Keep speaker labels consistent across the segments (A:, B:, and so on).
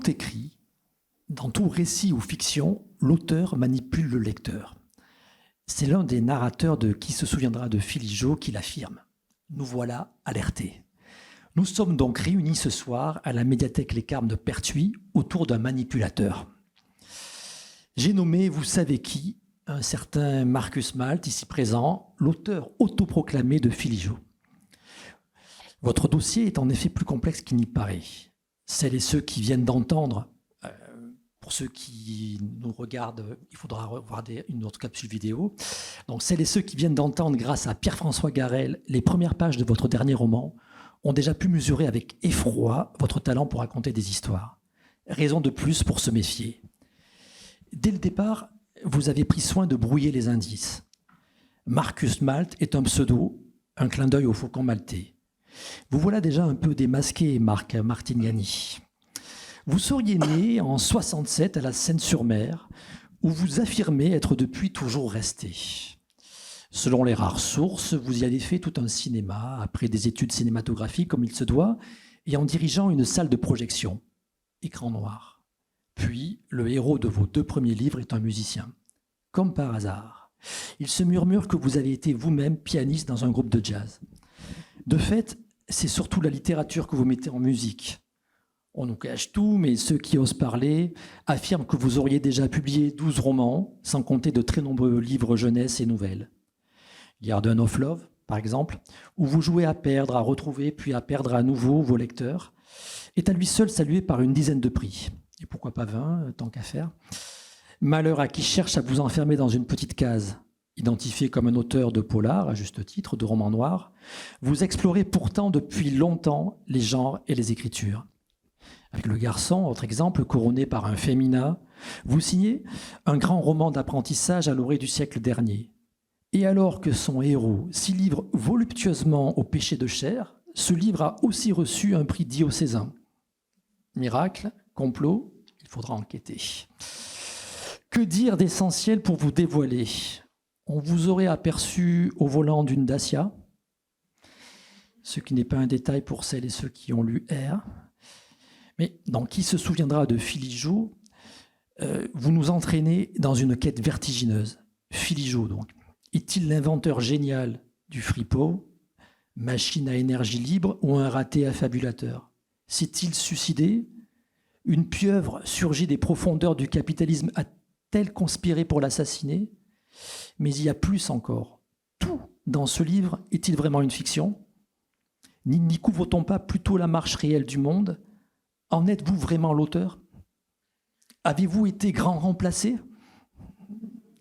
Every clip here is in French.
A: tout écrit, dans tout récit ou fiction, l'auteur manipule le lecteur. C'est l'un des narrateurs de Qui se souviendra de Philly-Joe qui l'affirme. Nous voilà alertés. Nous sommes donc réunis ce soir à la médiathèque Les Carmes de Pertuis autour d'un manipulateur. J'ai nommé, vous savez qui, un certain Marcus Malt, ici présent, l'auteur autoproclamé de Philly-Joe. Votre dossier est en effet plus complexe qu'il n'y paraît. Celles et ceux qui viennent d'entendre, pour ceux qui nous regardent, il faudra revoir une autre capsule vidéo. Donc, celles et ceux qui viennent d'entendre, grâce à Pierre-François Garel, les premières pages de votre dernier roman, ont déjà pu mesurer avec effroi votre talent pour raconter des histoires. Raison de plus pour se méfier. Dès le départ, vous avez pris soin de brouiller les indices. Marcus Malt est un pseudo, un clin d'œil au faucon maltais. Vous voilà déjà un peu démasqué, Marc Martignani. Vous seriez né en 67 à la Seine-sur-Mer, où vous affirmez être depuis toujours resté. Selon les rares sources, vous y avez fait tout un cinéma, après des études cinématographiques comme il se doit, et en dirigeant une salle de projection, écran noir. Puis, le héros de vos 2 premiers livres est un musicien. Comme par hasard, il se murmure que vous avez été vous-même pianiste dans un groupe de jazz. De fait, c'est surtout la littérature que vous mettez en musique. On nous cache tout, mais ceux qui osent parler affirment que vous auriez déjà publié 12 romans, sans compter de très nombreux livres jeunesse et nouvelles. Garden of Love, par exemple, où vous jouez à perdre, à retrouver, puis à perdre à nouveau vos lecteurs, est à lui seul salué par une dizaine de prix. Et pourquoi pas 20, tant qu'à faire. Malheur à qui cherche à vous enfermer dans une petite case. Identifié comme un auteur de polar, à juste titre, de romans noirs, vous explorez pourtant depuis longtemps les genres et les écritures. Avec Le Garçon, autre exemple, couronné par un féminin, vous signez un grand roman d'apprentissage à l'orée du siècle dernier. Et alors que son héros s'y livre voluptueusement au péché de chair, ce livre a aussi reçu un prix diocésain. Miracle, complot, il faudra enquêter. Que dire d'essentiel pour vous dévoiler ? On vous aurait aperçu au volant d'une Dacia, ce qui n'est pas un détail pour celles et ceux qui ont lu R. Mais dans Qui se souviendra de Philly-Joe, vous nous entraînez dans une quête vertigineuse. Philly-Joe, donc. Est-il l'inventeur génial du fripot, machine à énergie libre ou un raté affabulateur ? S'est-il suicidé ? Une pieuvre surgit des profondeurs du capitalisme a-t-elle conspiré pour l'assassiner ? Mais il y a plus encore. Tout dans ce livre est-il vraiment une fiction ? N'y couvre-t-on pas plutôt la marche réelle du monde ? En êtes-vous vraiment l'auteur ? Avez-vous été grand remplacé ?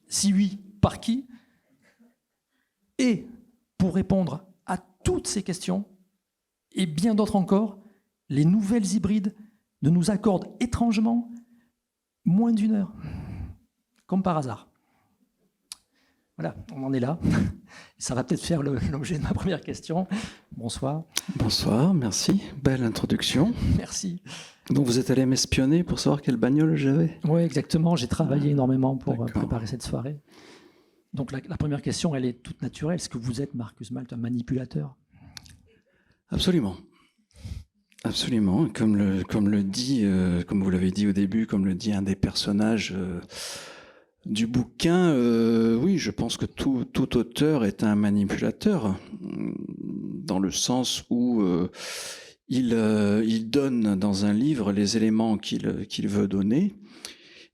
A: Si oui, par qui ? Et pour répondre à toutes ces questions, et bien d'autres encore, les nouvelles hybrides ne nous accordent étrangement moins d'1 heure, comme par hasard. Voilà, on en est là. Ça va peut-être faire l'objet de ma première question. Bonsoir.
B: Bonsoir, merci. Belle introduction.
A: Merci.
B: Donc vous êtes allé m'espionner pour savoir quelle bagnole j'avais ?
A: Oui, exactement. J'ai travaillé énormément pour préparer cette soirée. Donc la première question, elle est toute naturelle. Est-ce que vous êtes, Marcus Malt, un manipulateur ?
B: Absolument. Absolument. Comme le dit, comme vous l'avez dit au début, comme le dit un des personnages du bouquin, oui, je pense que tout auteur est un manipulateur, dans le sens où il donne dans un livre les éléments qu'il veut donner,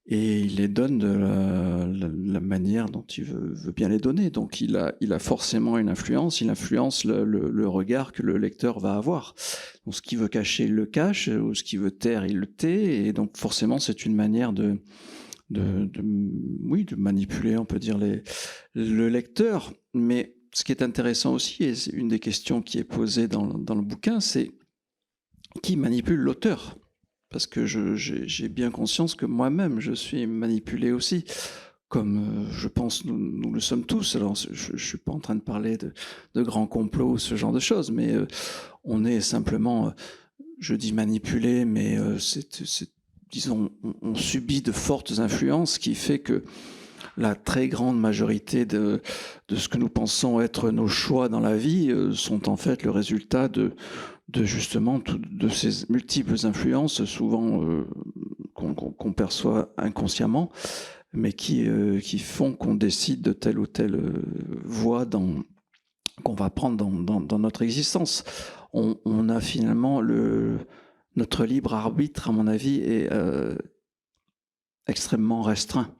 B: et il les donne de la manière dont il veut bien les donner. Donc il a forcément une influence, il influence le regard que le lecteur va avoir. Donc ce qu'il veut cacher, il le cache, ou ce qu'il veut taire, il le tait, et donc forcément c'est une manière de manipuler, on peut dire, le lecteur. Mais ce qui est intéressant aussi, et c'est une des questions qui est posée dans le bouquin, c'est qui manipule l'auteur ? Parce que j'ai bien conscience que moi-même, je suis manipulé aussi, comme je pense nous le sommes tous. Alors, je ne suis pas en train de parler de grands complots ou ce genre de choses, mais on est simplement, je dis manipulé, mais disons, on subit de fortes influences qui fait que la très grande majorité de ce que nous pensons être nos choix dans la vie sont en fait le résultat de justement de ces multiples influences, souvent qu'on perçoit inconsciemment, mais qui font qu'on décide de telle ou telle voie qu'on va prendre dans notre existence. On a finalement notre libre arbitre, à mon avis, est extrêmement restreint.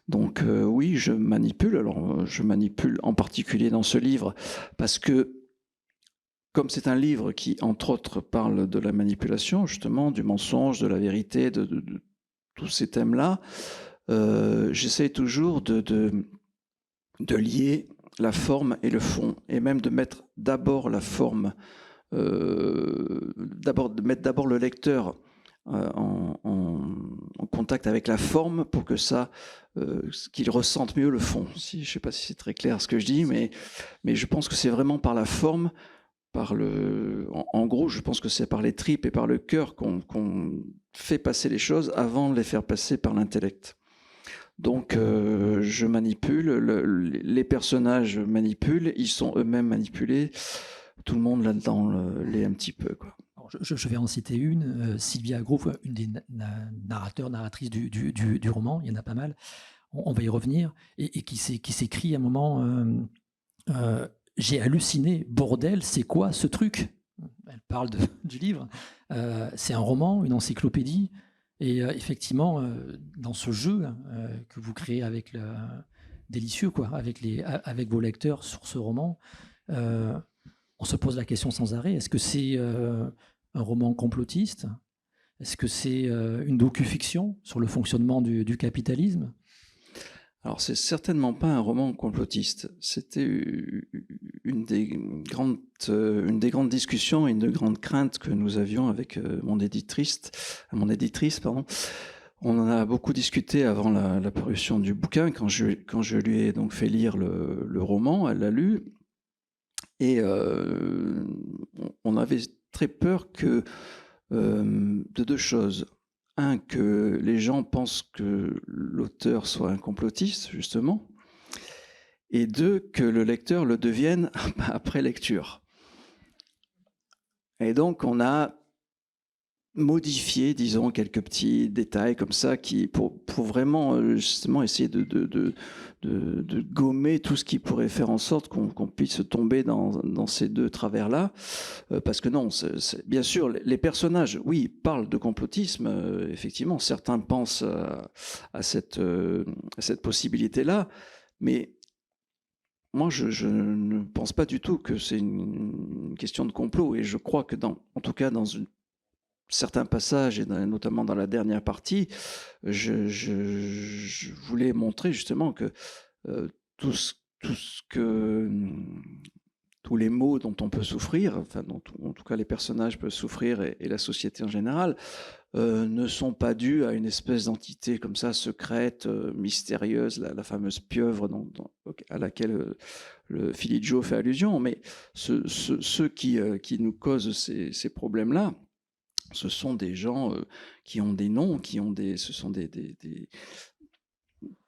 B: Donc oui, je manipule. Alors je manipule en particulier dans ce livre parce que comme c'est un livre qui, entre autres, parle de la manipulation, justement, du mensonge, de la vérité, de tous ces thèmes-là, j'essaie toujours de lier la forme et le fond, et même de mettre d'abord la forme, de mettre d'abord le lecteur en contact avec la forme pour que qu'il ressente mieux le fond. Je ne sais pas si c'est très clair ce que je dis, mais je pense que c'est vraiment par la forme, en gros, je pense que c'est par les tripes et par le cœur qu'on fait passer les choses avant de les faire passer par l'intellect. Donc, je manipule, les personnages manipulent, ils sont eux-mêmes manipulés. Tout le monde là-dedans l'est un petit peu, quoi.
A: Alors, je vais en citer une, Sylvia Groth, une des narratrices du roman, il y en a pas mal, on va y revenir, et qui s'écrit à un moment j'ai halluciné, bordel, c'est quoi ce truc? Elle parle du livre. C'est un roman, une encyclopédie. Et effectivement, dans ce jeu que vous créez avec délicieux, quoi, avec vos lecteurs sur ce roman, on se pose la question sans arrêt, est-ce que c'est un roman complotiste? Est-ce que c'est une docu-fiction sur le fonctionnement du capitalisme?
B: Alors, c'est certainement pas un roman complotiste. C'était une des grandes discussions et une des grandes craintes que nous avions avec mon éditrice. On en a beaucoup discuté avant la parution du bouquin. Quand je lui ai donc fait lire le roman, elle l'a lu. Et on avait très peur de deux choses. Un, que les gens pensent que l'auteur soit un complotiste, justement, et deux, que le lecteur le devienne après lecture. Et donc, on a modifié, disons, quelques petits détails comme ça pour vraiment, justement, essayer de gommer tout ce qui pourrait faire en sorte qu'on puisse tomber dans ces deux travers-là. Parce que non, bien sûr, les personnages, oui, parlent de complotisme. Effectivement, certains pensent à cette possibilité-là, mais moi, je ne pense pas du tout que c'est une question de complot. Et je crois que, en tout cas, dans certains passages, et notamment dans la dernière partie, je voulais montrer justement que tous les maux dont on peut souffrir, enfin dont en tout cas les personnages peuvent souffrir et la société en général, ne sont pas dus à une espèce d'entité comme ça, secrète, mystérieuse, la fameuse pieuvre à laquelle le Philly Joe fait allusion, mais ceux qui nous causent ces problèmes-là, ce sont des gens qui ont des noms, ce sont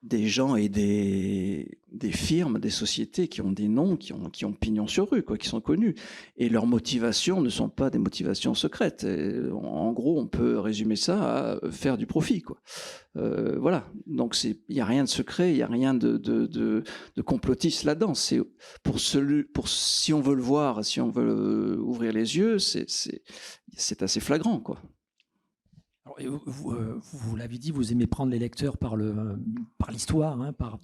B: des gens et des firmes, des sociétés qui ont des noms, qui ont pignon sur rue, quoi, qui sont connus. Et leurs motivations ne sont pas des motivations secrètes. En gros, on peut résumer ça à faire du profit, quoi. Voilà. Donc, il n'y a rien de secret, il n'y a rien de complotiste là-dedans. C'est si on veut le voir, si on veut ouvrir les yeux, c'est assez flagrant, quoi.
A: Alors, vous l'avez dit, vous aimez prendre les lecteurs par l'histoire, hein, par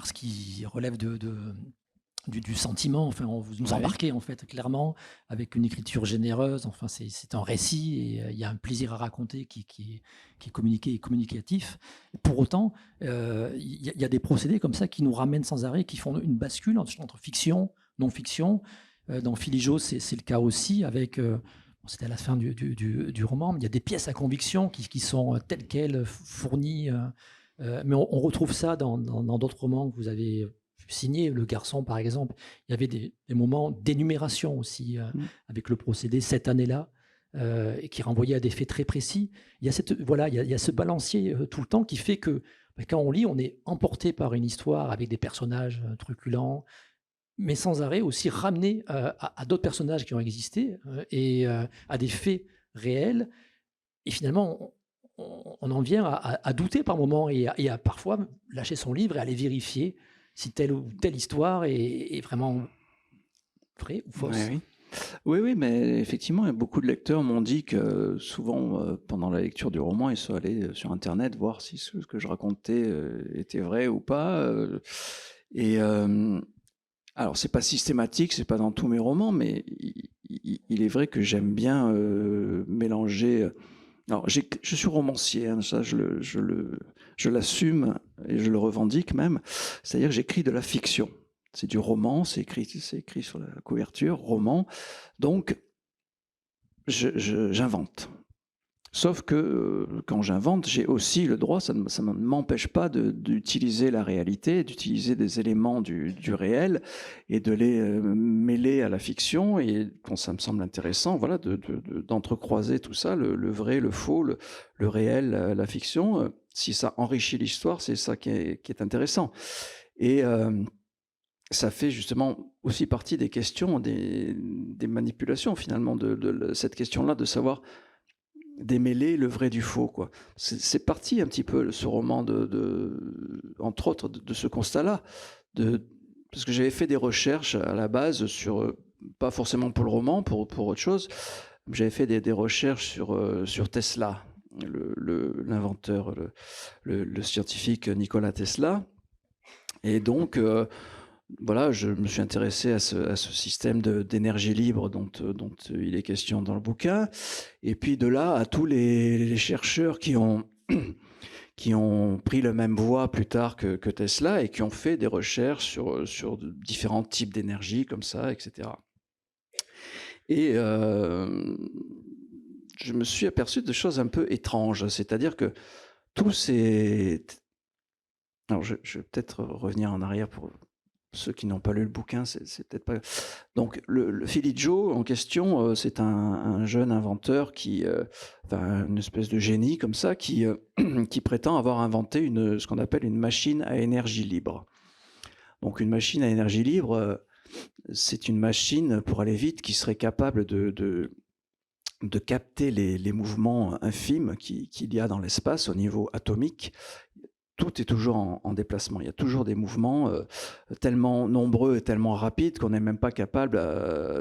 A: ce qui relève du sentiment. Enfin, vous nous embarquez en fait clairement avec une écriture généreuse. Enfin, c'est un récit et il y a un plaisir à raconter qui est communiqué et communicatif. Pour autant, il y a des procédés comme ça qui nous ramènent sans arrêt, qui font une bascule entre fiction, non-fiction. Dans Philly Joe, c'est le cas aussi avec. C'était à la fin du roman, mais il y a des pièces à conviction qui sont telles quelles, fournies. Mais on retrouve ça dans d'autres romans que vous avez signés. Le Garçon, par exemple. Il y avait des moments d'énumération aussi, avec le procédé cette année-là, et qui renvoyait à des faits très précis. Il y a il y a ce balancier tout le temps qui fait que quand on lit, on est emporté par une histoire avec des personnages truculents, mais sans arrêt aussi ramener à d'autres personnages qui ont existé et à des faits réels. Et finalement, on en vient à douter par moments et à parfois lâcher son livre et aller vérifier si telle ou telle histoire est vraiment vraie ou
B: Ouais,
A: fausse.
B: oui. Oui, oui, mais effectivement, beaucoup de lecteurs m'ont dit que souvent, pendant la lecture du roman, ils sont allés sur Internet voir si ce que je racontais était vrai ou pas. Et alors, c'est pas systématique, c'est pas dans tous mes romans, mais il est vrai que j'aime bien mélanger. Alors, je suis romancier, hein, ça, je l'assume et je le revendique même. C'est-à-dire que j'écris de la fiction. C'est du roman, c'est écrit sur la couverture, roman. Donc, j'invente. Sauf que quand j'invente, j'ai aussi le droit, ça ne m'empêche pas d'utiliser la réalité, d'utiliser des éléments du réel et de les mêler à la fiction. Et quand ça me semble intéressant, voilà, d'entrecroiser tout ça, le vrai, le faux, le réel, la fiction. Si ça enrichit l'histoire, c'est ça qui est intéressant. Et ça fait justement aussi partie des questions, des manipulations finalement, de cette question-là, de savoir démêler le vrai du faux, quoi. C'est parti un petit peu ce roman entre autres de ce constat-là, parce que j'avais fait des recherches à la base sur pas forcément pour le roman, pour autre chose. J'avais fait des recherches sur Tesla, l'inventeur, le scientifique Nikola Tesla, et donc voilà, je me suis intéressé à ce système d'énergie libre dont il est question dans le bouquin. Et puis de là à tous les chercheurs qui ont, qui ont pris la même voie plus tard que Tesla et qui ont fait des recherches sur différents types d'énergie comme ça, etc. Et je me suis aperçu de choses un peu étranges. C'est-à-dire que tous ces... Alors je vais peut-être revenir en arrière pour ceux qui n'ont pas lu le bouquin, c'est peut-être pas. Donc, le Philly Joe en question, c'est un jeune inventeur enfin, une espèce de génie comme ça, qui prétend avoir inventé ce qu'on appelle une machine à énergie libre. Donc, une machine à énergie libre, c'est une machine, pour aller vite, qui serait capable de capter les mouvements infimes qu'il y a dans l'espace au niveau atomique. Tout est toujours en déplacement. Il y a toujours des mouvements tellement nombreux et tellement rapides qu'on n'est même pas capable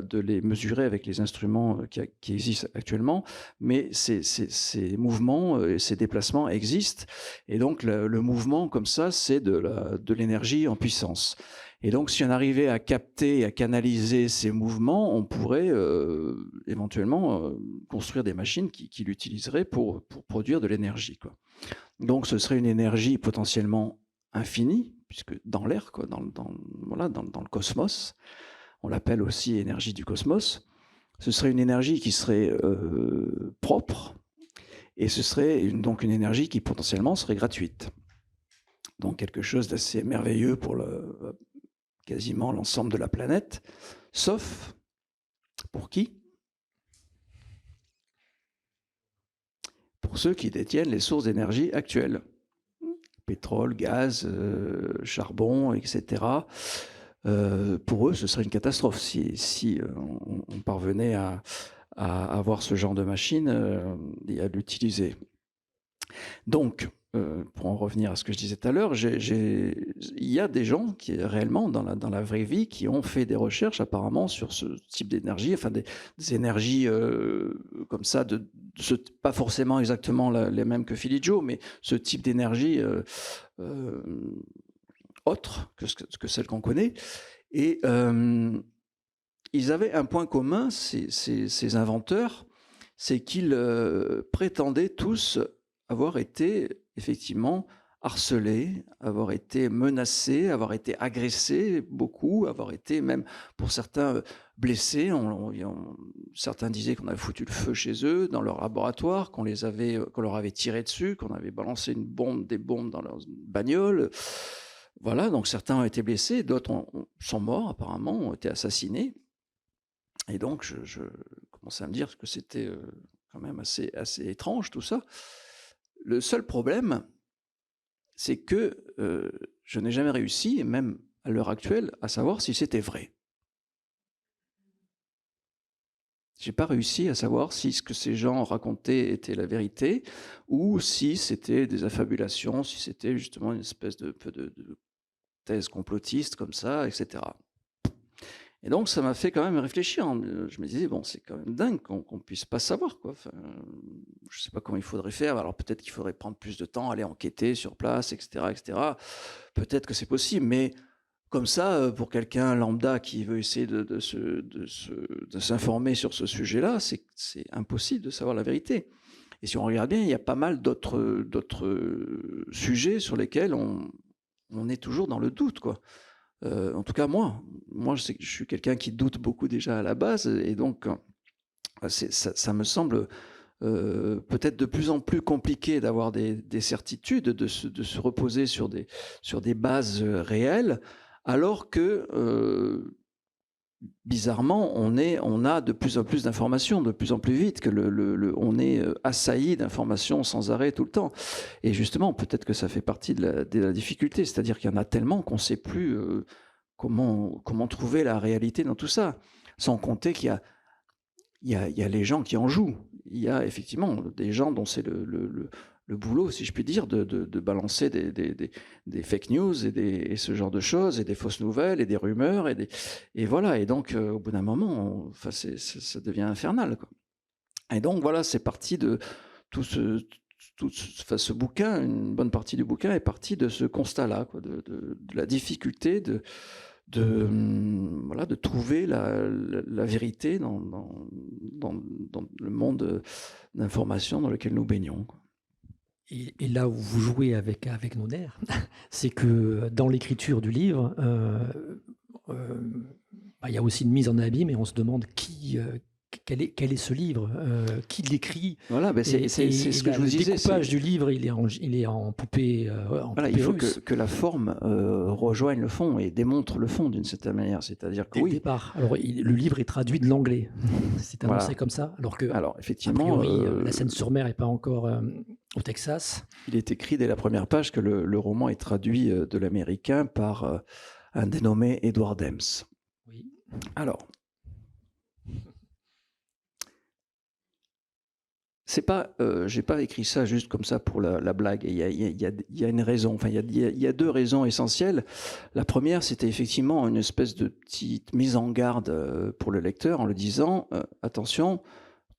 B: de les mesurer avec les instruments qui existent actuellement. Mais ces mouvements et ces déplacements existent. Et donc, le mouvement comme ça, c'est de l'énergie en puissance. Et donc, si on arrivait à capter et à canaliser ces mouvements, on pourrait éventuellement construire des machines qui l'utiliseraient pour produire de l'énergie, quoi. Donc, ce serait une énergie potentiellement infinie, puisque dans l'air, quoi, voilà, dans le cosmos, on l'appelle aussi énergie du cosmos. Ce serait une énergie qui serait propre, et ce serait donc une énergie qui potentiellement serait gratuite. Donc, quelque chose d'assez merveilleux pour quasiment l'ensemble de la planète, sauf pour qui? Pour ceux qui détiennent les sources d'énergie actuelles. Pétrole, gaz, charbon, etc. Pour eux, ce serait une catastrophe si on parvenait à avoir ce genre de machine et à l'utiliser. Donc, pour en revenir à ce que je disais tout à l'heure, il y a des gens qui, réellement, dans la vraie vie, qui ont fait des recherches apparemment sur ce type d'énergie, enfin des énergies comme ça, pas forcément exactement les mêmes que Philly Joe, mais ce type d'énergie autre que celle qu'on connaît. Et ils avaient un point commun, ces inventeurs, c'est qu'ils prétendaient tous avoir été effectivement harcelés, avoir été menacés, avoir été agressés beaucoup, avoir été même pour certains blessés. Certains disaient qu'on avait foutu le feu chez eux, dans leur laboratoire, qu'on leur avait tiré dessus, qu'on avait balancé des bombes dans leur bagnole. Voilà, donc certains ont été blessés, d'autres sont morts apparemment, ont été assassinés. Et donc je commençais à me dire que c'était quand même assez étrange tout ça. Le seul problème, c'est que je n'ai jamais réussi, et même à l'heure actuelle à savoir si c'était vrai. J'ai pas réussi à savoir si ce que ces gens racontaient était la vérité ou si c'était des affabulations, si c'était justement une espèce de thèse complotiste comme ça, etc. Et donc ça m'a fait quand même réfléchir. Je me disais, bon, c'est quand même dingue qu'on puisse pas savoir, quoi. Enfin, je sais pas comment il faudrait faire. Alors peut-être qu'il faudrait prendre plus de temps, aller enquêter sur place, etc., etc. Peut-être que c'est possible, mais comme ça, pour quelqu'un lambda qui veut essayer de s'informer sur ce sujet-là, c'est impossible de savoir la vérité. Et si on regarde bien, il y a pas mal d'autres sujets sur lesquels on est toujours dans le doute, quoi. En tout cas, moi je suis quelqu'un qui doute beaucoup déjà à la base, et donc ça me semble peut-être de plus en plus compliqué d'avoir des certitudes, de se reposer sur des bases réelles, alors que bizarrement, on a de plus en plus d'informations, de plus en plus vite, que on est assailli d'informations sans arrêt tout le temps. Et justement, peut-être que ça fait partie de la difficulté, c'est-à-dire qu'il y en a tellement qu'on ne sait plus comment trouver la réalité dans tout ça. Sans compter qu'il y a les gens qui en jouent. Il y a effectivement des gens dont c'est le boulot, si je puis dire, de balancer des fake news et ce genre de choses, et des fausses nouvelles, et des rumeurs, et voilà. Et donc, au bout d'un moment, ça devient infernal, quoi. Et donc, voilà, c'est parti de tout ce bouquin. Une bonne partie du bouquin est partie de ce constat-là, quoi, de la difficulté de trouver la vérité dans le monde d'information dans lequel nous baignons, quoi.
A: Et là où vous jouez avec nos nerfs, c'est que dans l'écriture du livre, il y a aussi une mise en abîme, et on se demande quel est ce livre, qui l'écrit.
B: Voilà, c'est ce que je vous disais.
A: Le découpage du livre, il est en poupée.
B: Voilà, il faut que la forme rejoigne le fond et démontre le fond d'une certaine manière. C'est-à-dire que
A: dès le départ. Alors, le livre est traduit de l'anglais. C'est annoncé comme ça. Alors
B: effectivement,
A: a priori, la Seine-sur-Mer n'est pas encore au Texas.
B: Il est écrit dès la première page que le roman est traduit de l'américain par un dénommé Edward Ems.
A: Oui.
B: Alors. C'est pas, j'ai pas écrit ça juste comme ça pour la blague. Il y a une raison. Enfin, il y a deux raisons essentielles. La première, c'était effectivement une espèce de petite mise en garde pour le lecteur en le disant attention,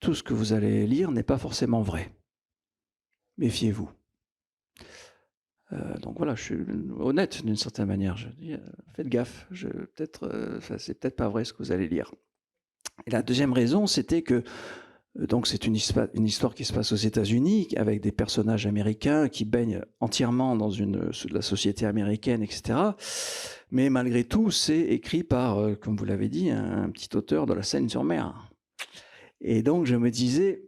B: tout ce que vous allez lire n'est pas forcément vrai. Méfiez-vous. Donc voilà, je suis honnête d'une certaine manière. Je dis faites gaffe. C'est peut-être pas vrai ce que vous allez lire. Et la deuxième raison, c'était que donc c'est une histoire qui se passe aux États-Unis avec des personnages américains qui baignent entièrement dans la société américaine, etc. Mais malgré tout, c'est écrit par, comme vous l'avez dit, un petit auteur de la Seine-sur-Mer. Et donc je me disais,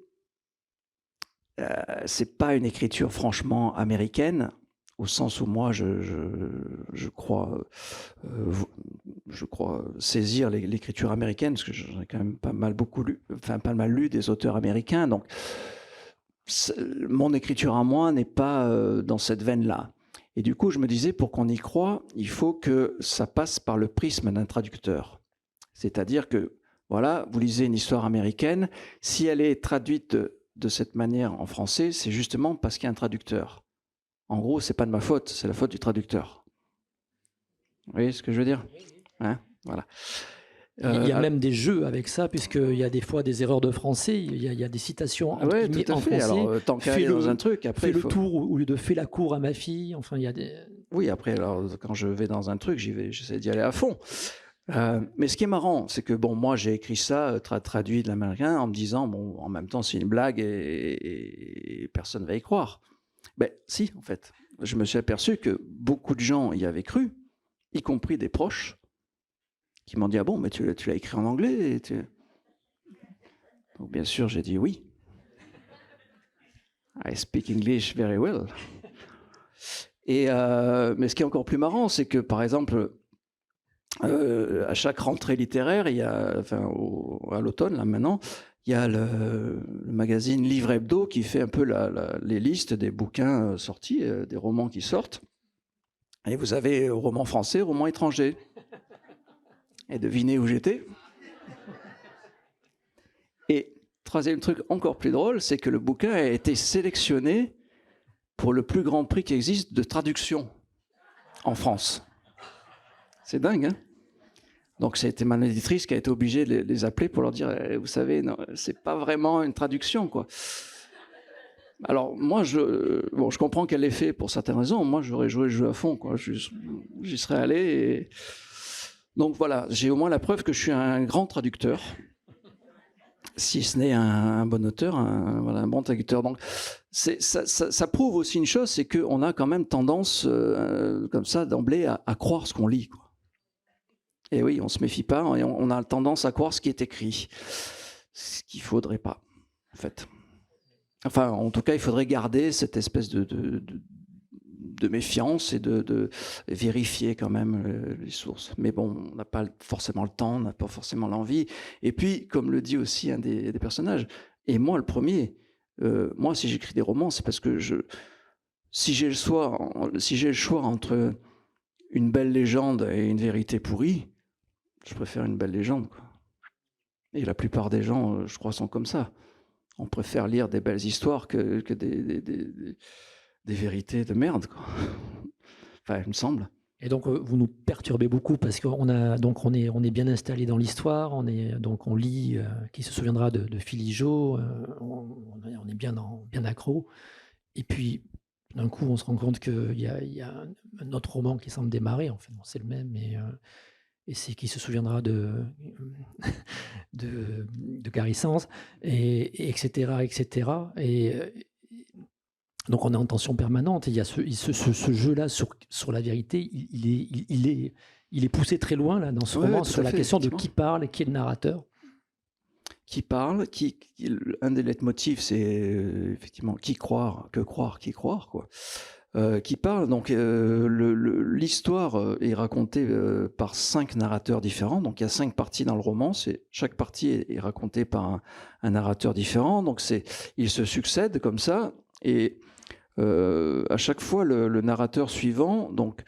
B: c'est pas une écriture franchement américaine, au sens où moi je crois saisir l'écriture américaine, parce que j'en ai quand même pas mal lu des auteurs américains. Donc mon écriture à moi n'est pas dans cette veine-là. Et du coup, je me disais, pour qu'on y croie, il faut que ça passe par le prisme d'un traducteur. C'est-à-dire que, voilà, vous lisez une histoire américaine, si elle est traduite de cette manière en français, c'est justement parce qu'il y a un traducteur. En gros, c'est pas de ma faute, c'est la faute du traducteur. Vous voyez ce que je veux dire ? Hein ? Voilà.
A: Il y a même des jeux avec ça, puisqu'il y a des fois des erreurs de français, il y a des citations en français.
B: Alors, tant qu'à aller dans un truc, après.
A: Fais le tour au lieu de fais la cour à ma fille. Enfin, il y a des.
B: Oui, après, alors, quand je vais dans un truc, j'essaie d'y aller à fond. Mais ce qui est marrant, c'est que bon, moi j'ai écrit ça, traduit de l'américain, en me disant, bon, en même temps, c'est une blague et personne ne va y croire. Ben, si, en fait. Je me suis aperçu que beaucoup de gens y avaient cru, y compris des proches, qui m'ont dit, ah bon, mais tu l'as écrit en anglais Donc, bien sûr, j'ai dit oui. I speak English very well. Mais ce qui est encore plus marrant, c'est que, par exemple, à chaque rentrée littéraire, il y a, à l'automne, là maintenant, il y a le magazine Livre Hebdo qui fait un peu les listes des bouquins sortis, des romans qui sortent. Et vous avez roman français, roman étranger. Et devinez où j'étais. Et troisième truc encore plus drôle, c'est que le bouquin a été sélectionné pour le plus grand prix qui existe de traduction en France. C'est dingue, hein? Donc c'était ma éditrice qui a été obligée de les appeler pour leur dire, vous savez, non, c'est pas vraiment une traduction, quoi. Alors moi, je comprends qu'elle l'ait fait pour certaines raisons. Moi, j'aurais joué le jeu à fond, quoi. J'y serais allé. Et... Donc voilà, j'ai au moins la preuve que je suis un grand traducteur, si ce n'est un bon auteur, un bon traducteur. Donc ça prouve aussi une chose, c'est qu'on a quand même tendance, comme ça, d'emblée, à croire ce qu'on lit, quoi. Et oui, on ne se méfie pas, et on a tendance à croire ce qui est écrit, ce qu'il ne faudrait pas, en fait. Enfin, en tout cas, il faudrait garder cette espèce de méfiance et de vérifier quand même les sources. Mais bon, on n'a pas forcément le temps, on n'a pas forcément l'envie. Et puis, comme le dit aussi un des personnages, et moi le premier, moi si j'écris des romans, c'est parce que si j'ai le choix entre une belle légende et une vérité pourrie, je préfère une belle légende, quoi. Et la plupart des gens, je crois, sont comme ça. On préfère lire des belles histoires que des vérités de merde, quoi. Enfin, il me semble.
A: Et donc, vous nous perturbez beaucoup parce qu'on on est bien installé dans l'histoire, on lit Qui se souviendra de Philigeau, on est bien accro. Et puis, d'un coup, on se rend compte qu'il y a un autre roman qui semble démarrer. En fait, bon, c'est le même, et c'est Qui se souviendra de Gary Sanz, et etc., etc. Et donc on est en tension permanente. Et il y a ce jeu-là sur la vérité, il est poussé très loin là, dans ce roman, sur la question de qui parle et qui est le narrateur.
B: Qui parle, un des leitmotifs, c'est effectivement qui croire, qui croire, quoi. Qui parle, donc l'histoire est racontée par 5 narrateurs différents, donc il y a 5 parties dans le roman, chaque partie est racontée par un narrateur différent, donc ils se succèdent comme ça, et à chaque fois le narrateur suivant donc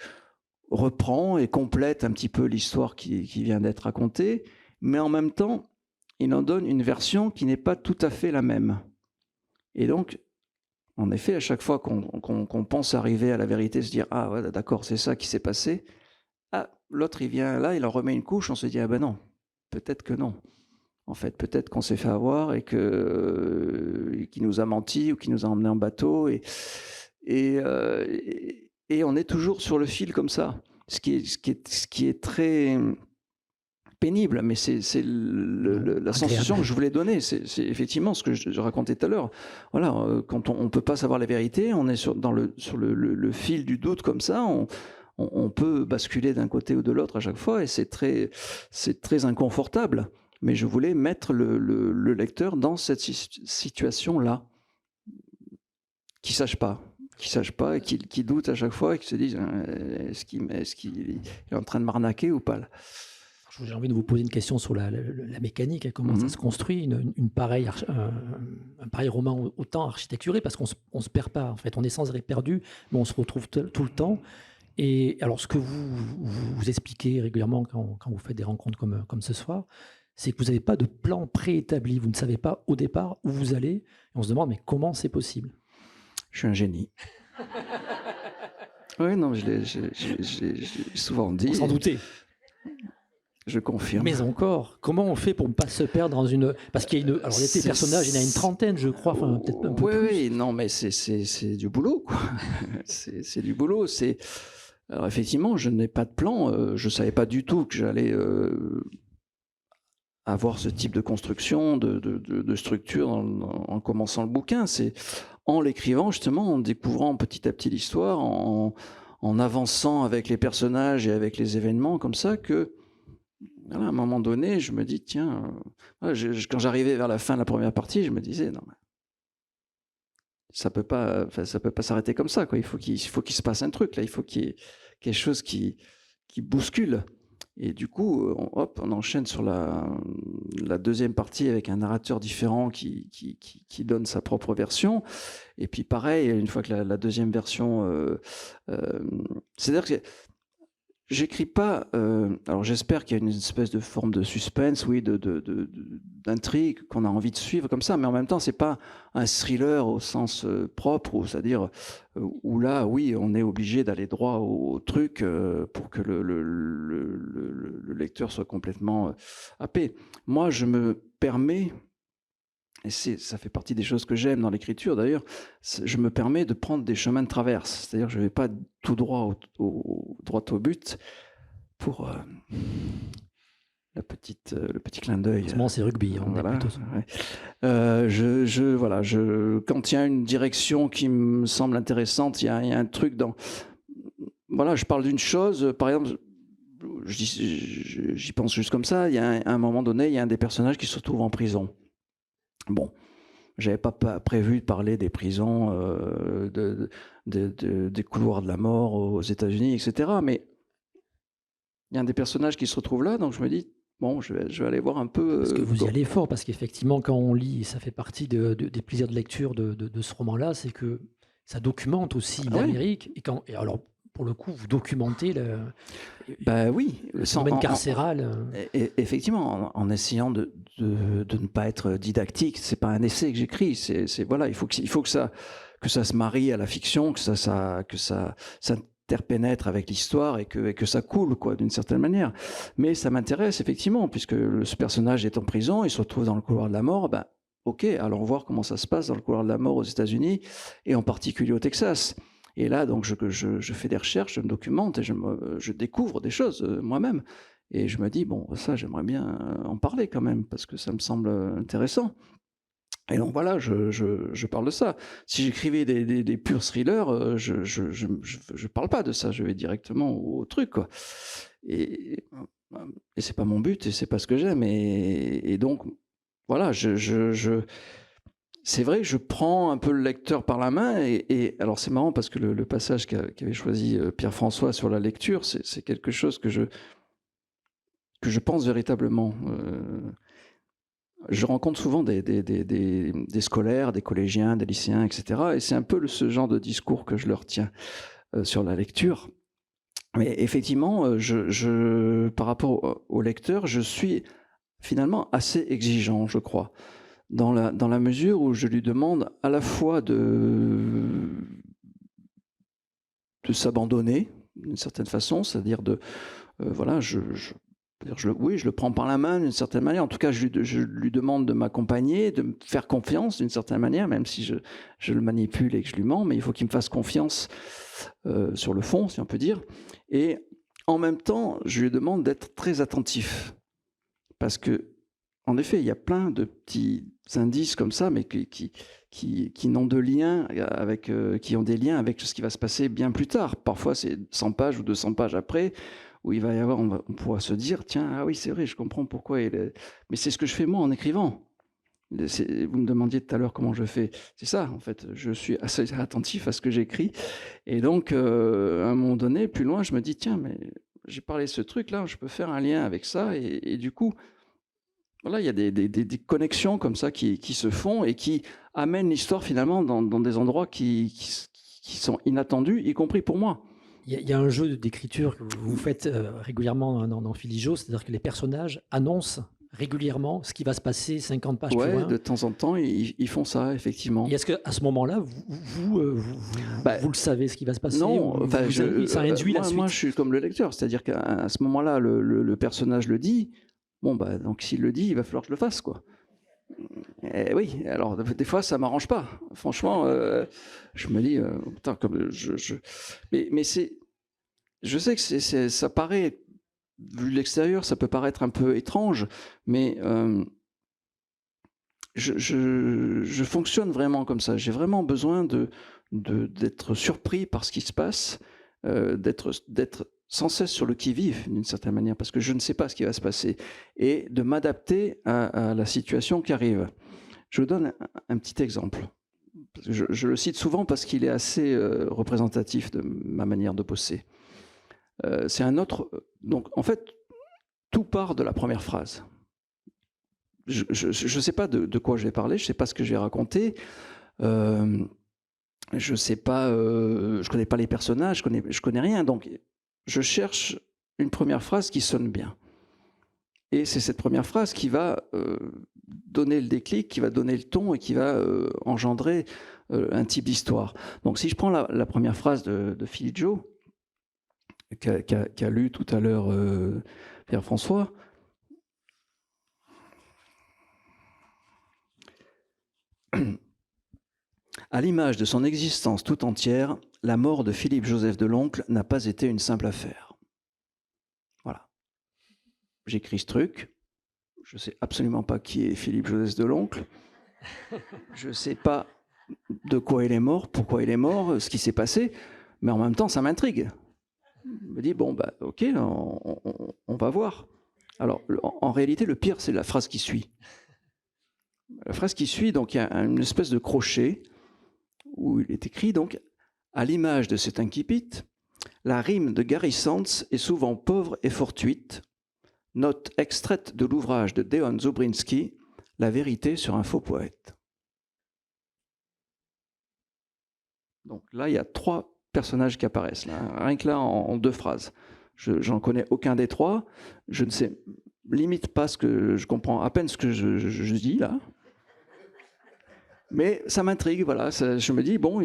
B: reprend et complète un petit peu l'histoire qui vient d'être racontée, mais en même temps il en donne une version qui n'est pas tout à fait la même. Et donc en effet, à chaque fois qu'on pense arriver à la vérité, se dire « Ah, ouais, d'accord, c'est ça qui s'est passé », ah, l'autre, il vient là, il en remet une couche, on se dit « Ah ben non, peut-être que non. En fait, peut-être qu'on s'est fait avoir et qu'il nous a menti ou qu'il nous a emmenés en bateau. » Et on est toujours sur le fil comme ça, ce qui est très pénible, mais c'est la sensation que je voulais donner. C'est effectivement ce que je racontais tout à l'heure. Voilà, quand on ne peut pas savoir la vérité, on est sur le fil du doute comme ça, on peut basculer d'un côté ou de l'autre à chaque fois, et c'est très inconfortable. Mais je voulais mettre le lecteur dans cette situation-là, qui ne sache pas, et qui doute à chaque fois, et qui se dise est-ce qu'il est en train de m'arnaquer ou pas là.
A: J'ai envie de vous poser une question sur la mécanique, comment ça se construit, un pareil roman autant architecturé, parce qu'on se perd pas, en fait, on est sans arrêt perdu, mais on se retrouve tout le temps. Et alors, ce que vous expliquez régulièrement quand vous faites des rencontres comme ce soir, c'est que vous n'avez pas de plan préétabli, vous ne savez pas au départ où vous allez, et on se demande, mais comment c'est possible?
B: Je suis un génie. Oui, non, je l'ai souvent dit.
A: On s'en doutait.
B: Je confirme.
A: Mais encore, comment on fait pour ne pas se perdre dans une... Parce qu'il y a alors il y a des personnages, il y en a une trentaine, je crois, enfin peut-être un peu plus.
B: Oui, non, mais c'est du boulot, quoi. c'est du boulot. Alors effectivement, je n'ai pas de plan. Je ne savais pas du tout que j'allais avoir ce type de construction, de structure en commençant le bouquin. C'est en l'écrivant, justement, en découvrant petit à petit l'histoire, en avançant avec les personnages et avec les événements comme ça que... Voilà, à un moment donné, je me dis, tiens, quand j'arrivais vers la fin de la première partie, je me disais, non, ça peut pas s'arrêter comme ça, quoi. Il faut qu'il se passe un truc, là. Il faut qu'il y ait quelque chose qui bouscule. Et du coup, on enchaîne sur la deuxième partie avec un narrateur différent qui donne sa propre version. Et puis pareil, une fois que la deuxième version... c'est-à-dire que j'écris pas... alors j'espère qu'il y a une espèce de forme de suspense, oui, d'intrigue qu'on a envie de suivre comme ça, mais en même temps, c'est pas un thriller au sens propre, c'est-à-dire où là, oui, on est obligé d'aller droit au truc pour que le lecteur soit complètement happé. Moi, je me permets... Et ça fait partie des choses que j'aime dans l'écriture d'ailleurs, je me permets de prendre des chemins de traverse. C'est-à-dire que je ne vais pas tout droit au but pour le petit clin d'œil.
A: Heureusement, c'est rugby, on
B: voilà,
A: est plutôt...
B: ouais. Quand il y a une direction qui me semble intéressante, il y a un truc dans... Voilà, je parle d'une chose, par exemple... J'y pense juste comme ça, à un moment donné, il y a un des personnages qui se retrouve en prison. Bon, j'avais pas prévu de parler des prisons, des couloirs de la mort aux États-Unis, etc. Mais il y a un des personnages qui se retrouve là, donc je me dis, bon, je vais aller voir un peu...
A: Parce que vous y allez fort, parce qu'effectivement, quand on lit, et ça fait partie des plaisirs de lecture de ce roman-là, c'est que ça documente aussi l'Amérique. Et alors, pour le coup, vous documentez le phénomène carcéral.
B: Effectivement, en essayant de ne pas être didactique. C'est pas un essai que j'écris. Voilà, il faut que ça se marie à la fiction, que ça s'interpénètre avec l'histoire et que ça coule, quoi, d'une certaine manière. Mais ça m'intéresse effectivement, puisque ce personnage est en prison, il se retrouve dans le couloir de la mort. Ben, ok, allons voir comment ça se passe dans le couloir de la mort aux États-Unis et en particulier au Texas. Et là, donc, je fais des recherches, je me documente et je découvre des choses moi-même. Et je me dis, bon, ça, j'aimerais bien en parler quand même, parce que ça me semble intéressant. Et donc, voilà, je parle de ça. Si j'écrivais des purs thrillers, je parle pas de ça, je vais directement au truc, quoi. Et c'est pas mon but, et c'est pas ce que j'aime. Et donc, voilà, c'est vrai que je prends un peu le lecteur par la main et alors c'est marrant parce que le passage qu'avait choisi Pierre-François sur la lecture, c'est quelque chose que je pense véritablement. Je rencontre souvent des scolaires, des collégiens, des lycéens, etc. Et c'est un peu ce genre de discours que je leur tiens sur la lecture. Mais effectivement, par rapport au lecteur, je suis finalement assez exigeant, je crois. Dans la mesure où je lui demande à la fois de s'abandonner d'une certaine façon, c'est-à-dire voilà, je le prends par la main d'une certaine manière. En tout cas, je lui demande de m'accompagner, de me faire confiance d'une certaine manière, même si je le manipule et que je lui mens, mais il faut qu'il me fasse confiance sur le fond, si on peut dire. Et en même temps, je lui demande d'être très attentif, parce que en effet, il y a plein de petits indices comme ça, mais qui n'ont de lien avec, qui ont des liens avec ce qui va se passer bien plus tard. Parfois, c'est 100 pages ou 200 pages après, où il va y avoir, on pourra se dire, tiens, ah oui, c'est vrai, je comprends pourquoi. Mais c'est ce que je fais moi en écrivant. Vous me demandiez tout à l'heure comment je fais. C'est ça, en fait. Je suis assez attentif à ce que j'écris. Et donc, à un moment donné, plus loin, je me dis, tiens, mais j'ai parlé de ce truc-là, je peux faire un lien avec ça. Et du coup, voilà, il y a des connexions comme ça qui se font et qui amènent l'histoire finalement dans des endroits qui sont inattendus, y compris pour moi.
A: Il y a un jeu d'écriture que vous faites régulièrement dans Philijo, c'est-à-dire que les personnages annoncent régulièrement ce qui va se passer 50 pages plus loin.
B: De temps en temps, ils font ça, effectivement.
A: Et est-ce qu'à ce moment-là, vous le savez, ce qui va se passer?
B: Non,
A: ça induit la suite.
B: Moi, je suis comme le lecteur, c'est-à-dire qu'à ce moment-là, le personnage le dit. Bon, bah, donc s'il le dit, il va falloir que je le fasse, quoi. Et oui, alors des fois, ça m'arrange pas. Franchement, je me dis, putain, comme mais c'est, je sais que ça paraît, vu de l'extérieur, ça peut paraître un peu étrange, mais je fonctionne vraiment comme ça. J'ai vraiment besoin d'être surpris par ce qui se passe, d'être sans cesse sur le qui-vive, d'une certaine manière, parce que je ne sais pas ce qui va se passer, et de m'adapter à la situation qui arrive. Je vous donne un petit exemple. Je le cite souvent parce qu'il est assez représentatif de ma manière de bosser. C'est un autre... Donc, en fait, tout part de la première phrase. Je ne sais pas de quoi je vais parler, je ne sais pas ce que je vais raconter. Je sais pas, je connais pas les personnages, je connais rien. Donc, je cherche une première phrase qui sonne bien. Et c'est cette première phrase qui va donner le déclic, qui va donner le ton et qui va engendrer un type d'histoire. Donc, si je prends la première phrase de Philippe Jo, qu'a lu tout à l'heure Pierre-François. À l'image de son existence tout entière, la mort de Philippe-Joseph Deloncle n'a pas été une simple affaire. Voilà. J'écris ce truc. Je ne sais absolument pas qui est Philippe-Joseph Deloncle. Je ne sais pas de quoi il est mort, pourquoi il est mort, ce qui s'est passé. Mais en même temps, ça m'intrigue. Je me dis, bon, bah, ok, on va voir. Alors, en réalité, le pire, c'est la phrase qui suit. La phrase qui suit, donc il y a une espèce de crochet où il est écrit, donc, à l'image de cet incipit, la rime de Gary Sands est souvent pauvre et fortuite. Note extraite de l'ouvrage de Deon Zubrinsky, La vérité sur un faux poète. Donc là, il y a 3 personnages qui apparaissent, là, rien que là en 2 phrases. J'en connais aucun des 3. Je ne sais limite pas ce que je comprends, à peine ce que je dis là. Mais ça m'intrigue, voilà. Je me dis, bon,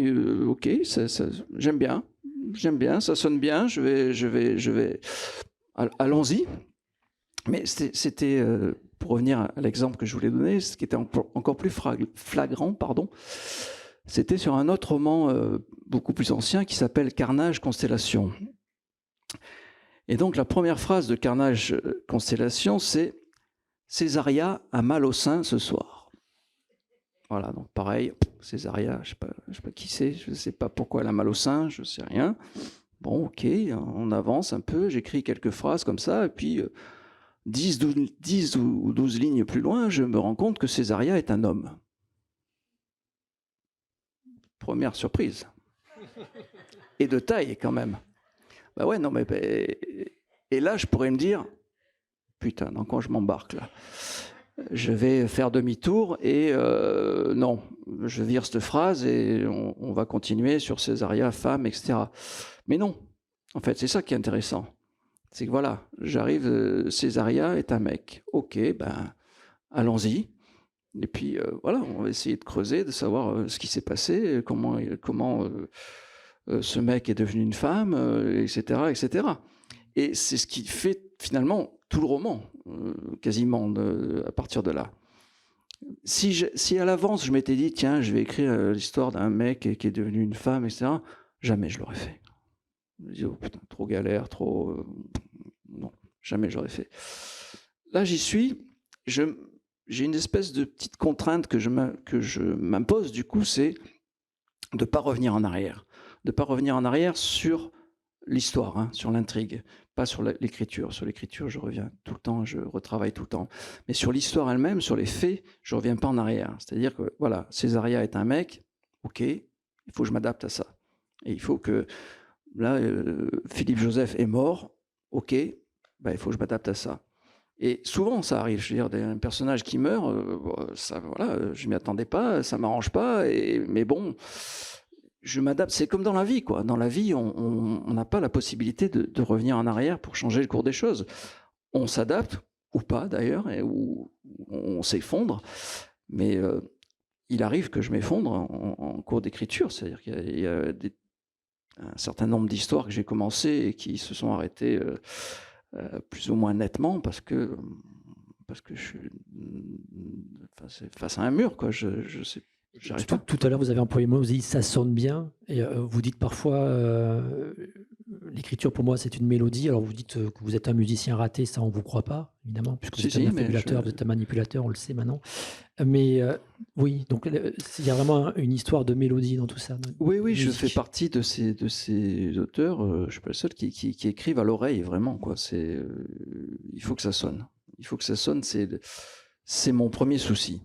B: ok, j'aime bien, ça sonne bien, je vais, allons-y. Mais c'était, pour revenir à l'exemple que je voulais donner, ce qui était encore plus flagrant, pardon, c'était sur un autre roman beaucoup plus ancien qui s'appelle Carnage Constellation. Et donc la première phrase de Carnage Constellation, c'est « Césaria a mal au sein ce soir ». Voilà, donc pareil, Césaria, je ne sais pas qui c'est, je ne sais pas pourquoi elle a mal au sein, je ne sais rien. Bon, ok, on avance un peu, j'écris quelques phrases comme ça, et puis 10 ou 12 lignes plus loin, je me rends compte que Césaria est un homme. Première surprise. Et de taille, quand même. Bah ouais, non, mais... Et là, je pourrais me dire, putain, dans quoi je m'embarque, là ? Je vais faire demi-tour et non, je vire cette phrase et on va continuer sur Césaria, femme, etc. Mais non, en fait, c'est ça qui est intéressant. C'est que voilà, j'arrive, Césaria est un mec. Ok, ben, allons-y. Et puis voilà, on va essayer de creuser, de savoir ce qui s'est passé, comment ce mec est devenu une femme, etc., etc. Et c'est ce qui fait finalement tout le roman, quasiment, à partir de là. Si à l'avance je m'étais dit, tiens, je vais écrire l'histoire d'un mec qui est devenu une femme, etc., jamais je l'aurais fait. Je me dis, oh putain, trop galère, trop... non, jamais je l'aurais fait. Là, j'y suis, j'ai une espèce de petite contrainte que je m'impose, du coup, c'est de ne pas revenir en arrière. De ne pas revenir en arrière sur l'histoire, hein, sur l'intrigue, pas sur l'écriture. Sur l'écriture, je reviens tout le temps, je retravaille tout le temps. Mais sur l'histoire elle-même, sur les faits, je ne reviens pas en arrière. C'est-à-dire que, voilà, Césaria est un mec, ok, il faut que je m'adapte à ça. Et il faut que, là, Philippe-Joseph est mort, ok, ben, il faut que je m'adapte à ça. Et souvent, ça arrive, je veux dire, un personnage qui meurt, ça, voilà, je ne m'y attendais pas, ça ne m'arrange pas, mais bon... je m'adapte, c'est comme dans la vie, quoi. Dans la vie, on n'a pas la possibilité de revenir en arrière pour changer le cours des choses. On s'adapte, ou pas d'ailleurs, ou on s'effondre, mais il arrive que je m'effondre en cours d'écriture, c'est-à-dire qu'il y a un certain nombre d'histoires que j'ai commencées et qui se sont arrêtées plus ou moins nettement parce que je suis face à un mur, quoi. Je sais.
A: Tout à l'heure, vous avez employé le mot, vous avez dit ça sonne bien, et vous dites parfois l'écriture pour moi c'est une mélodie. Alors vous dites que vous êtes un musicien raté, ça on vous croit pas évidemment, puisque vous êtes un affabulateur, vous êtes un manipulateur, on le sait maintenant. Mais oui, donc il y a vraiment une histoire de mélodie dans tout ça.
B: Oui, je fais partie de ces auteurs. Je ne suis pas le seul qui écrivent à l'oreille vraiment, quoi. Il faut que ça sonne. Il faut que ça sonne. C'est mon premier souci.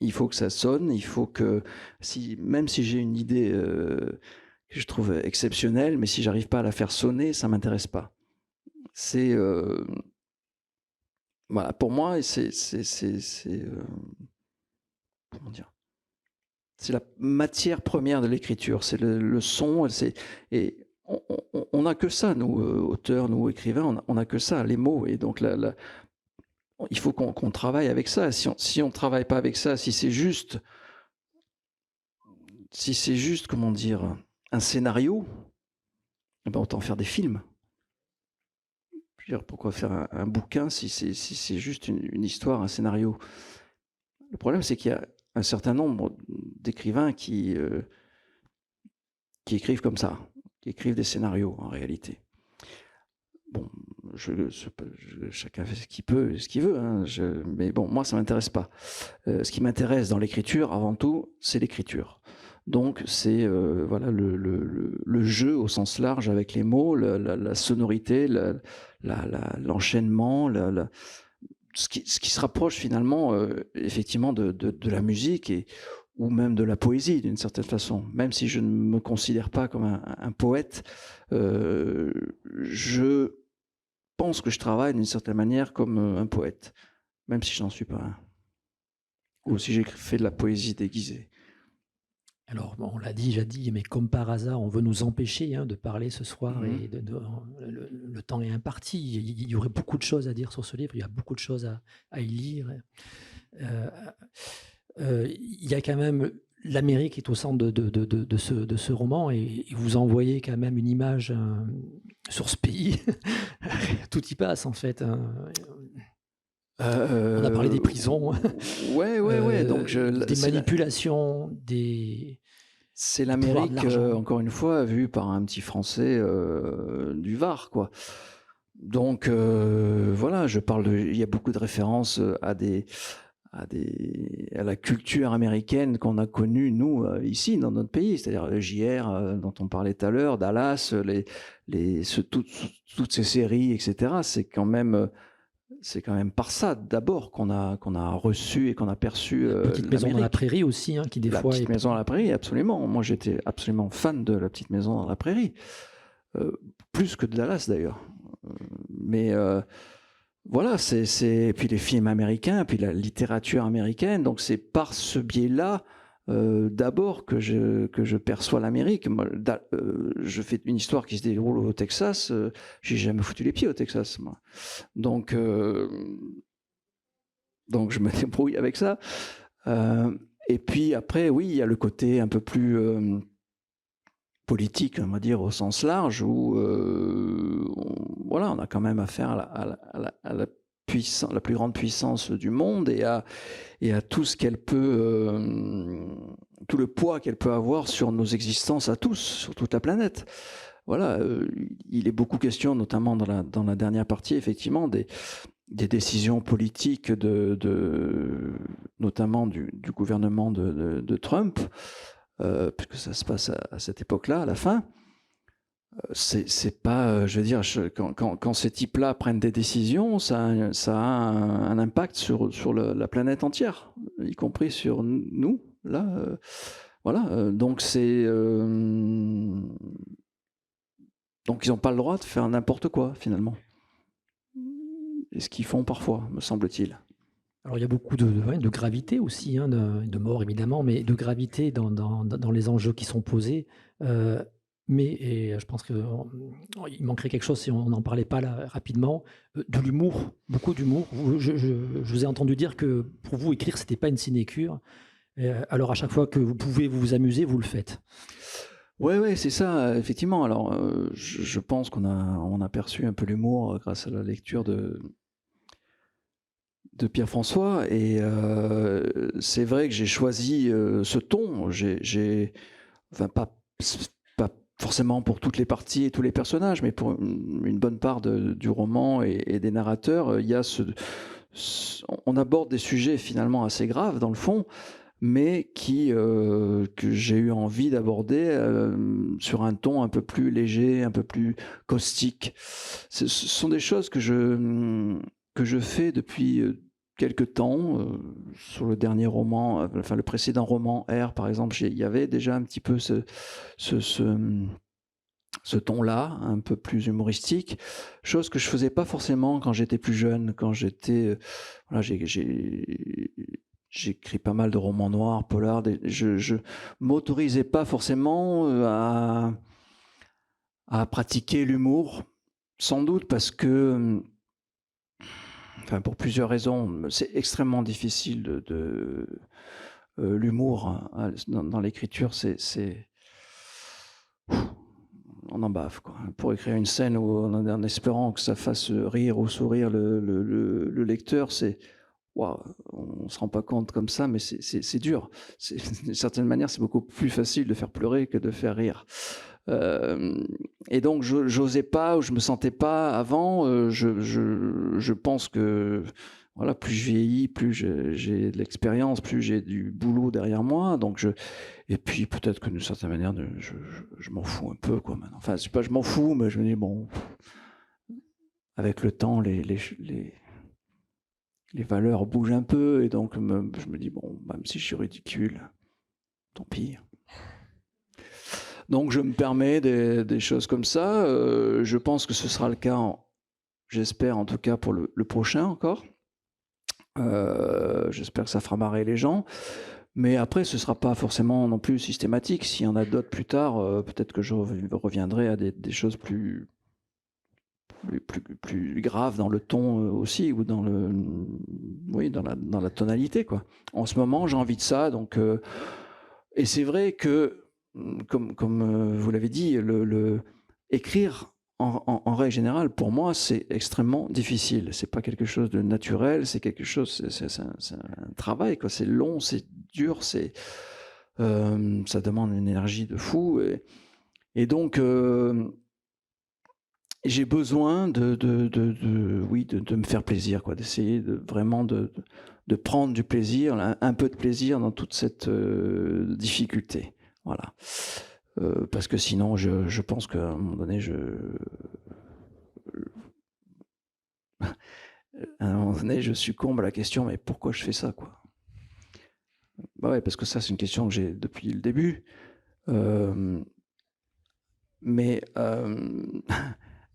B: Il faut que ça sonne, il faut que, même si j'ai une idée que je trouve exceptionnelle, mais si j'arrive pas à la faire sonner, ça m'intéresse pas. C'est Voilà, pour moi, comment dire, c'est la matière première de l'écriture, c'est le son, et on n'a que ça, nous, auteurs, nous, écrivains, on n'a que ça, les mots. Et donc, il faut qu'on travaille avec ça. Si on travaille pas avec ça, si c'est juste, comment dire, un scénario, eh ben autant faire des films. Je veux dire, pourquoi faire un bouquin si c'est juste une histoire, un scénario? Le problème, c'est qu'il y a un certain nombre d'écrivains qui écrivent comme ça, qui écrivent des scénarios en réalité. Bon, chacun fait ce qu'il peut, ce qu'il veut, hein, mais bon, moi, ça ne m'intéresse pas. Ce qui m'intéresse dans l'écriture, avant tout, c'est l'écriture. Donc, c'est voilà, le jeu au sens large avec les mots, la sonorité, l'enchaînement, ce qui se rapproche finalement, effectivement, de la musique ou même de la poésie, d'une certaine façon. Même si je ne me considère pas comme un poète, je pense que je travaille d'une certaine manière comme un poète, même si je n'en suis pas un. Ou si j'ai fait de la poésie déguisée.
A: Alors, bon, on l'a déjà dit, mais comme par hasard, on veut nous empêcher de parler ce soir et le temps est imparti. Il y aurait beaucoup de choses à dire sur ce livre, il y a beaucoup de choses à y lire. Il y a quand même l'Amérique est au centre de ce roman et vous envoyez quand même une image sur ce pays. Tout y passe en fait. On a parlé des prisons.
B: Ouais. Donc
A: des manipulations,
B: c'est l'Amérique, encore une fois, vue par un petit Français du Var, quoi. Donc voilà, il y a beaucoup de références à la culture américaine qu'on a connue, nous, ici, dans notre pays, c'est-à-dire le JR dont on parlait tout à l'heure, Dallas, toutes ces séries, etc. C'est quand même par ça, d'abord, qu'on a reçu et qu'on a perçu
A: La petite maison dans la prairie aussi, qui des fois...
B: La petite maison dans la prairie, absolument. Moi, j'étais absolument fan de la petite maison dans la prairie. Plus que de Dallas, d'ailleurs. Mais... voilà, et puis les films américains, puis la littérature américaine. Donc c'est par ce biais-là, d'abord que je perçois l'Amérique. Moi, je fais une histoire qui se déroule au Texas. J'ai jamais foutu les pieds au Texas, moi. Donc je me débrouille avec ça. Et puis après, oui, il y a le côté un peu plus politique, on va dire, au sens large, où voilà, on a quand même affaire à la plus grande puissance du monde et à tout ce qu'elle peut, tout le poids qu'elle peut avoir sur nos existences à tous, sur toute la planète. Voilà, il est beaucoup question, notamment dans la dernière partie, effectivement, des décisions politiques notamment du gouvernement de Trump, puisque ça se passe à cette époque-là, à la fin. C'est pas, je veux dire, quand ces types-là prennent des décisions, ça a un impact sur la planète entière, y compris sur nous, là. Voilà, donc donc ils n'ont pas le droit de faire n'importe quoi, finalement. Et ce qu'ils font parfois, me semble-t-il.
A: Alors il y a beaucoup de gravité aussi, de mort évidemment, mais de gravité dans les enjeux qui sont posés. Mais je pense qu'il manquerait quelque chose si on n'en parlait pas là rapidement. De l'humour, beaucoup d'humour. Je vous ai entendu dire que pour vous, écrire, c'était pas une sinécure. Alors à chaque fois que vous pouvez vous amuser, vous le faites.
B: Ouais, c'est ça, effectivement. Alors, je pense qu'on a perçu un peu l'humour grâce à la lecture de Pierre-François. Et c'est vrai que j'ai choisi ce ton. Enfin, pas forcément pour toutes les parties et tous les personnages, mais pour une bonne part du roman et des narrateurs, il y a on aborde des sujets finalement assez graves dans le fond, mais que j'ai eu envie d'aborder sur un ton un peu plus léger, un peu plus caustique. Ce sont des choses que je fais depuis quelque temps. Sur le dernier roman, enfin le précédent roman R par exemple, il y avait déjà un petit peu ce ce ton-là, un peu plus humoristique, chose que je faisais pas forcément quand j'étais plus jeune, quand j'étais, voilà, j'écris pas mal de romans noirs, polars, je m'autorisais pas forcément à pratiquer l'humour, sans doute parce que, enfin pour plusieurs raisons, c'est extrêmement difficile l'humour dans l'écriture, on en bave, quoi. Pour écrire une scène en espérant que ça fasse rire ou sourire le lecteur, waouh, on ne se rend pas compte comme ça, mais c'est dur. D'une certaine manière, c'est beaucoup plus facile de faire pleurer que de faire rire. Et donc, j'osais pas, ou je me sentais pas avant. Je pense que voilà, plus je vieillis, plus j'ai de l'expérience, plus j'ai du boulot derrière moi. Donc et puis peut-être que d'une certaine manière, je m'en fous un peu, quoi. Maintenant. Enfin, c'est pas je m'en fous, mais je me dis bon, avec le temps, les valeurs bougent un peu, et donc je me dis bon, même si je suis ridicule, tant pis. Donc je me permets des choses comme ça. Je pense que ce sera le cas, j'espère en tout cas pour le prochain encore. J'espère que ça fera marrer les gens. Mais après, ce ne sera pas forcément non plus systématique. S'il y en a d'autres plus tard, peut-être que je reviendrai à des choses plus graves dans le ton aussi, ou dans la tonalité, quoi. En ce moment, j'ai envie de ça. Donc, et c'est vrai que, comme vous l'avez dit, écrire en règle générale, pour moi, c'est extrêmement difficile. C'est pas quelque chose de naturel, c'est quelque chose, c'est un travail, quoi. C'est long, c'est dur, ça demande une énergie de fou. Et donc, j'ai besoin de me faire plaisir, quoi, d'essayer vraiment de prendre du plaisir, un peu de plaisir dans toute cette difficulté. Voilà. Parce que sinon, je pense qu'à un moment donné, je succombe à la question, mais pourquoi je fais ça, quoi? Bah ouais, parce que ça, c'est une question que j'ai depuis le début. Mais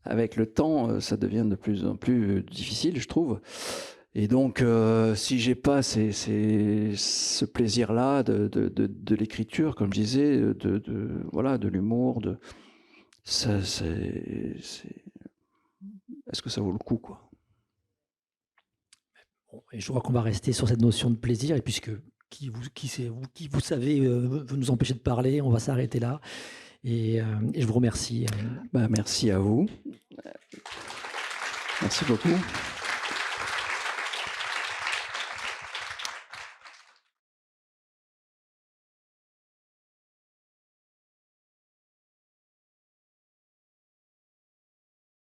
B: avec le temps, ça devient de plus en plus difficile, je trouve. Et donc, si j'ai pas ce plaisir-là de l'écriture, comme je disais, voilà, de l'humour, est-ce que ça vaut le coup, quoi?
A: Bon, et je crois qu'on va rester sur cette notion de plaisir, et puisque qui vous savez vous nous empêcher de parler, on va s'arrêter là. Et je vous remercie.
B: Merci à vous. Merci beaucoup.